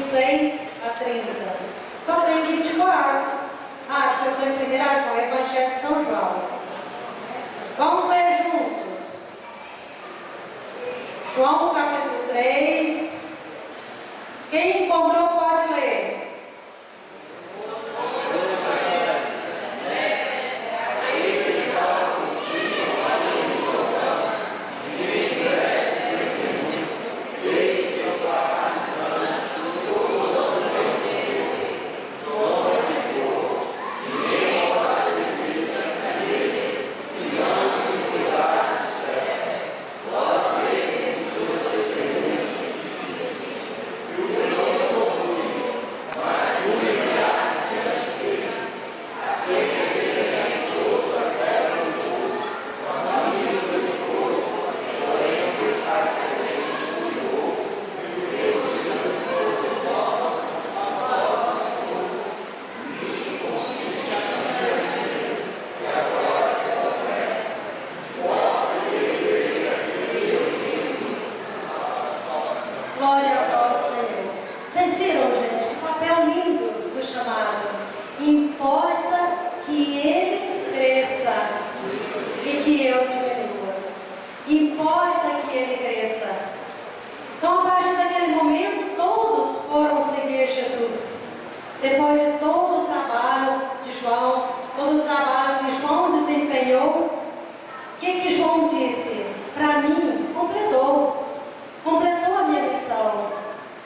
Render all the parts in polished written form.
26 a 30. Só tem 24. Eu estou em 1 João, Evangelho de São João. Vamos ler juntos. João capítulo 3. Quem encontrou pode ler. Depois de todo o trabalho de João, todo o trabalho que João desempenhou, o que João disse? Para mim, completou a minha missão.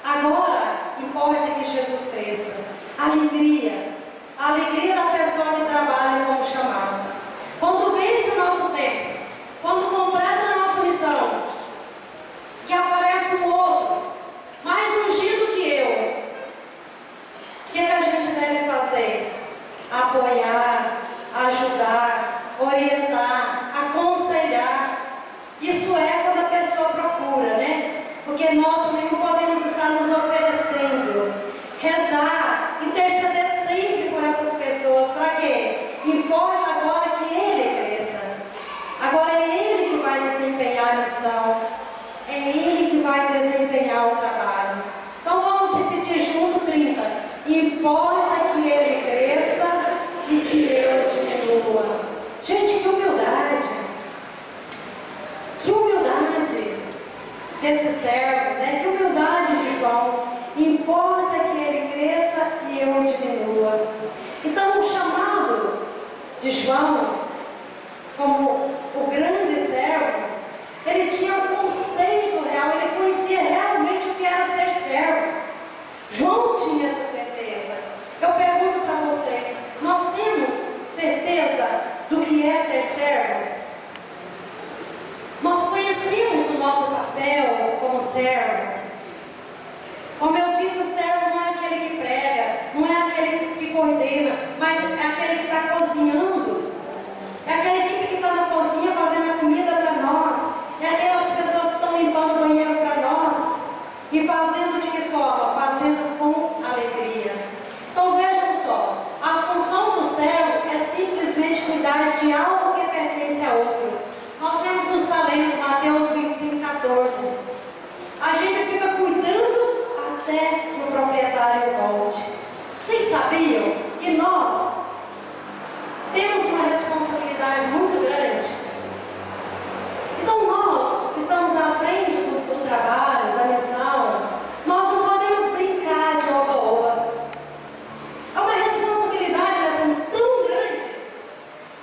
Agora, importa que Jesus cresça. Alegria da pessoa que trabalha como chamado. Quando vence o nosso tempo, quando completa a nossa missão, que aparece um outro, mais ungido que eu, o que a gente deve fazer? Apoiar, ajudar, orientar, aconselhar. Isso é quando a pessoa procura, né? Porque nós também não podemos estar nos oferecendo. Rezar, interceder sempre por essas pessoas. Para quê? Importa agora que ele cresça. Agora é ele que vai desempenhar a missão. É ele que vai desempenhar o trabalho. Então vamos repetir junto 30. Importa que ele cresça e que eu diminua. Gente, que humildade! Que humildade desse servo, né? Que humildade de João. Importa que ele cresça e eu diminua. Então o chamado de João, como o grande servo, ele tinha um conceito real, ele conhecia realmente o que era ser servo. João tinha essa certeza. Eu pergunto para vocês, nós temos certeza do que é ser servo? Nós conhecemos o nosso papel como servo. Como eu disse, o servo não é aquele que prega, não é aquele que coordena, mas é aquele que está cozinhando. É aquela equipe que está na cozinha fazendo a comida para nós. É aquelas pessoas que estão limpando o banheiro para nós. E fazendo de que forma? Fazendo com alegria. Então vejam só, a função do servo é simplesmente cuidar de algo que pertence a outro. Nós temos nos talentos, Mateus 25:14. A gente fica cuidando até que o proprietário volte. Vocês sabiam que nós temos uma responsabilidade muito grande? Então nós que estamos à frente do trabalho, da missão, nós não podemos brincar de oba-oba. É uma responsabilidade tão grande.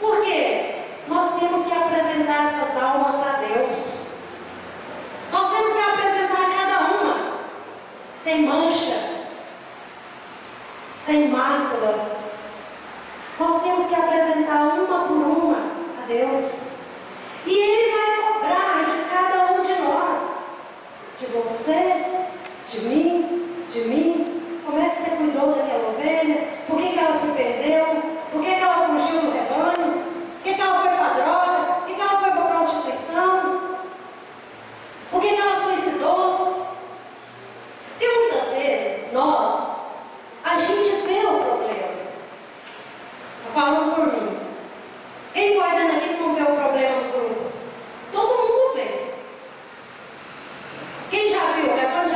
Por quê? Nós temos que apresentar essas almas a Deus. Nós temos que apresentar cada uma sem mancha, sem mácula. Nós temos que apresentar uma por uma a Deus. E Ele vai cobrar de cada um de nós, de você, de mim. Como é que você cuidou daquela ovelha? Por que ela se perdeu? Por que ela fugiu do rebanho? Por que ela foi para a droga? Por que ela foi para a prostituição? Por que ela suicidou-se? Porque muitas vezes a gente vê o problema. Estou falando por mim. Quem coordena aqui que não vê o problema no grupo? Todo mundo vê. Quem já viu? Levante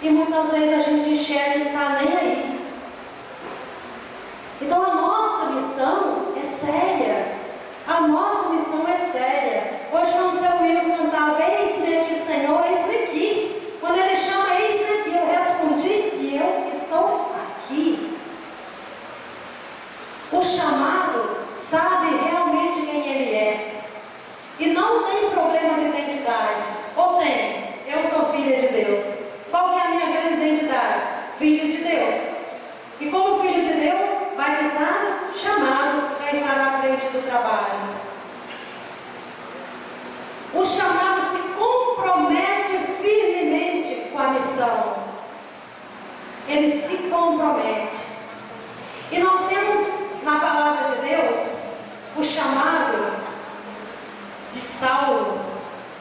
E muitas vezes a gente enxerga e não está nem aí. Então a nossa missão é séria. A nossa missão é séria. Hoje quando o seu Wilson cantava, eis-me aqui, Senhor, eis-me aqui. Quando ele chama, eis-me aqui, eu respondi, e eu estou aqui. O chamado sabe realmente quem ele é. E não tem problema de identidade. Ou tem? Eu sou filha de Deus. Qual que é a minha grande identidade? Filho de Deus. E como filho de Deus, batizado, chamado para estar à frente do trabalho. O chamado se compromete firmemente com a missão. Ele se compromete. E nós temos na palavra de Deus o chamado de Saulo.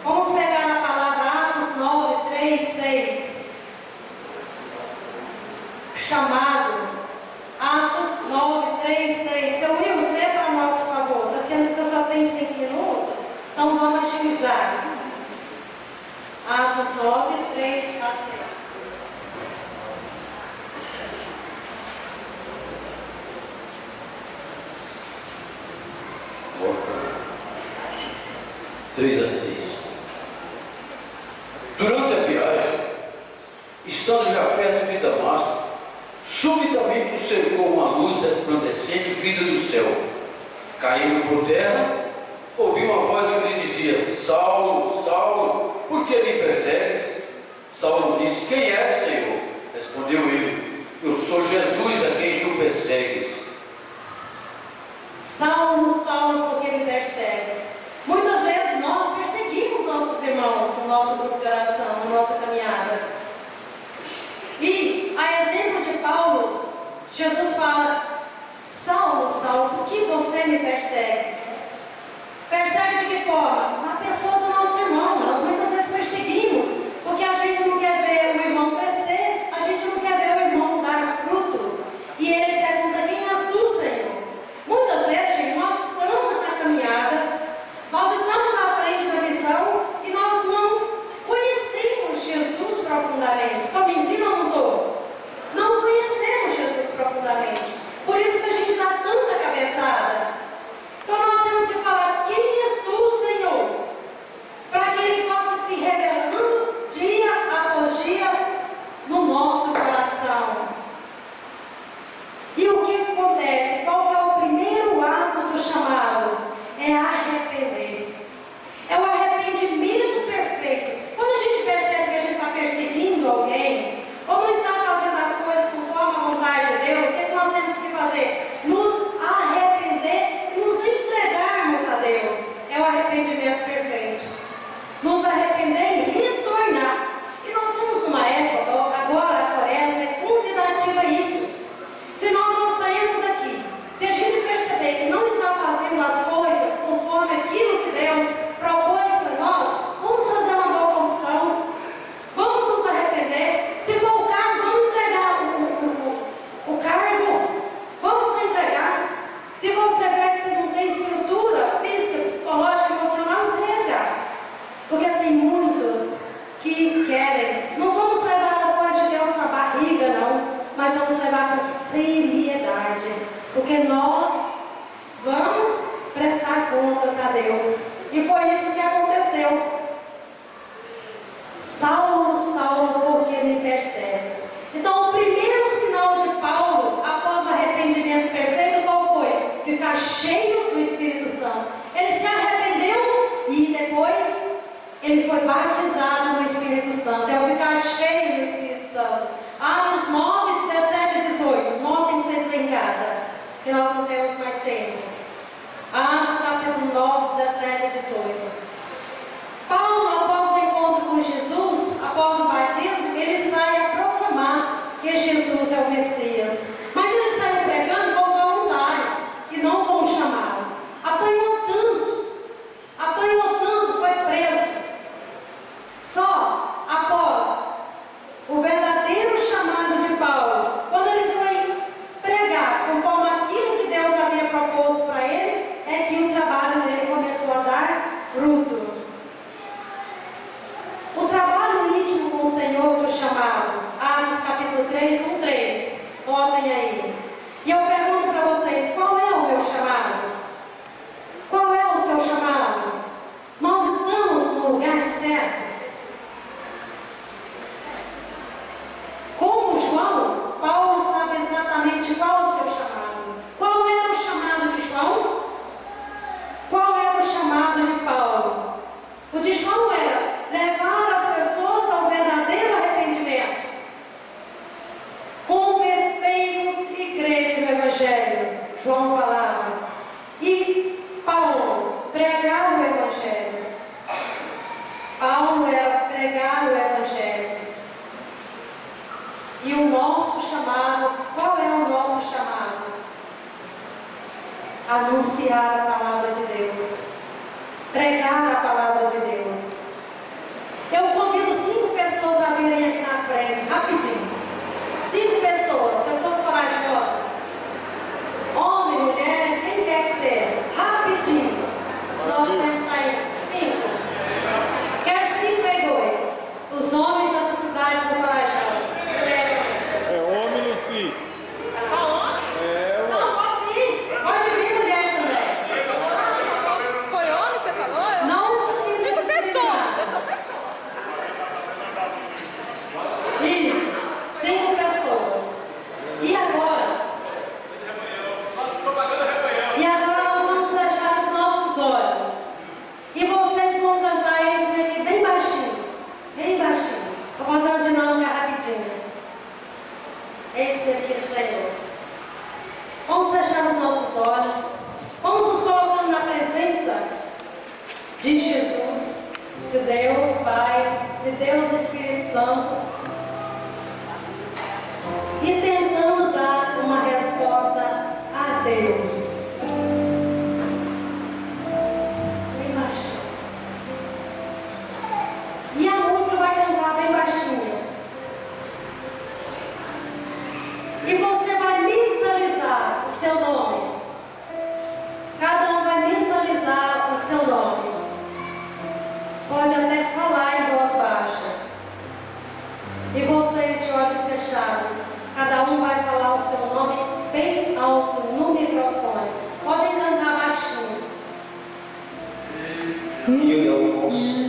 Vamos pegar a palavra Atos 9, 3, 6. Chamado. Atos 9, 3, 6. Seu Wilson, lê para nós, por favor. Está sendo que eu só tenho 5 minutos? Então vamos agilizar. Atos 9, 3 a 6. Bora. 3 a 6. Durante a viagem, estando já perto de Damasco, subitamente o cercou uma luz resplandecente vinda do céu. Caindo por terra, ouvi uma voz que lhe dizia: Saulo, Saulo, por que me persegues? Saulo disse: Quem és, Senhor? Respondeu ele: Eu sou Jesus a quem tu persegues. Saulo, Saulo, por que me persegues? Muitas vezes nós perseguimos nossos irmãos no nosso grupo de oração, na nossa caminhada. E, a exemplo de Paulo, Jesus fala: Saulo, Saulo, por que você me persegue? Persegue de que forma? Na pessoa do nosso irmão. Nós muitas vezes perseguimos, porque a gente não quer ver o irmão crescer, a gente não quer ver o irmão dar fruto. E ele pergunta: Quem és tu, Senhor? Muitas vezes, gente, nós estamos na caminhada, nós estamos à frente da missão e nós não conhecemos Jesus profundamente. Estou mentindo ou não estou? Não conhecemos Jesus profundamente. Por isso que a gente dá tanta cabeçada. Então nós temos que falar: Quem és tu, Senhor? Para que Ele possa se revelando dia após dia no nosso coração. E o que acontece? Qual é o primeiro ato do chamado? É arrepender. É o arrependimento perfeito. Quando a gente percebe que a gente está perseguindo alguém, ou não está fazendo as coisas conforme a vontade de Deus, o que nós temos que fazer? Nos arrepender e nos entregarmos a Deus. É o arrependimento perfeito. Nos arrepender e retornar. E nós estamos numa época, agora a Quaresma é convidativa a isso. Se nós não sairmos daqui, se a gente perceber que não está fazendo as coisas conforme aquilo que Deus propôs para nós, vamos fazer uma boa confissão, vamos nos arrepender. Se for o caso, vamos entregar o cargo, vamos se entregar. Se você vê que você não tem estrutura física, psicológica, emocional, entrega. Porque tem muitos que querem. Não vamos levar as coisas de Deus para a barriga, não, mas vamos levar com seriedade, porque nós vamos prestar contas a Deus. E foi isso que aconteceu. Saulo, Saulo, por que me persegues? Então o primeiro sinal de Paulo, após o arrependimento perfeito, qual foi? Ficar cheio do Espírito Santo. Ele se arrependeu e depois ele foi batizado no Espírito Santo. É o ficar cheio do Espírito Santo. Atos 9, 17 e 18. Notem vocês lá em casa, que nós não temos mais tempo. Atos capítulo 9, 17 e 18. Paulo, após o encontro com Jesus, após o batismo, ele sai a proclamar que Jesus é o Messias. Mas ele saiu pregando como voluntário e não como chamado. Apanhou tanto, foi preso. Só após o verdadeiro chamado de Paulo, quando ele foi pregar conforme aquilo que Deus havia proposto para ele, é que o trabalho dele começou a dar fruto. O trabalho íntimo com o Senhor do chamado capítulo 3, 1:3. Notem aí. E eu pergunto para vocês, qual é o meu chamado? Qual é o seu chamado? Nós estamos no lugar certo? Como João, Paulo sabe exatamente qual é o seu chamado. Qual era o chamado de João? Qual era o chamado de Paulo? O de João era levar as pessoas ao verdadeiro arrependimento. Convertei-vos e crede no Evangelho, João falava. E Paulo, pregar o Evangelho. Paulo era pregar o Evangelho. E o nosso chamado, qual é o nosso chamado? Anunciar a palavra de Deus. Pregar a palavra de Deus. Eu convido 5 pessoas a virem aqui na frente, rapidinho. 5 pessoas, pessoas corajosas. Homem, mulher, quem quer que seja. Rapidinho. Nós temos aí 5. Quer 5 e 2. Os homens dessa cidade são corajosos. É homem, Luci. É só homem? É, Não, pode vir mulher também. Foi homem, você falou? Não se sinta 5 pessoas. Eu discriminada. sou pessoa. Isso, 5 pessoas. E agora? E agora nós vamos fechar os nossos olhos. E vocês vão cantar esse aqui bem baixinho. Bem baixinho. Vou fazer uma dinâmica rapidinha. Esse aqui, Senhor. Vamos fechar os nossos olhos. Vamos nos colocando na presença de Jesus, de Deus Pai, de Deus Espírito Santo. E tentando dar uma resposta a Deus. Bem baixinho. E a música vai cantar bem baixinho. E você vai mentalizar o seu nome. Cada um vai mentalizar o seu nome. Pode até falar em voz baixa. E vocês de olhos fechados, cada um vai falar o seu nome bem alto no microfone. Podem cantar baixinho. E Alfonso.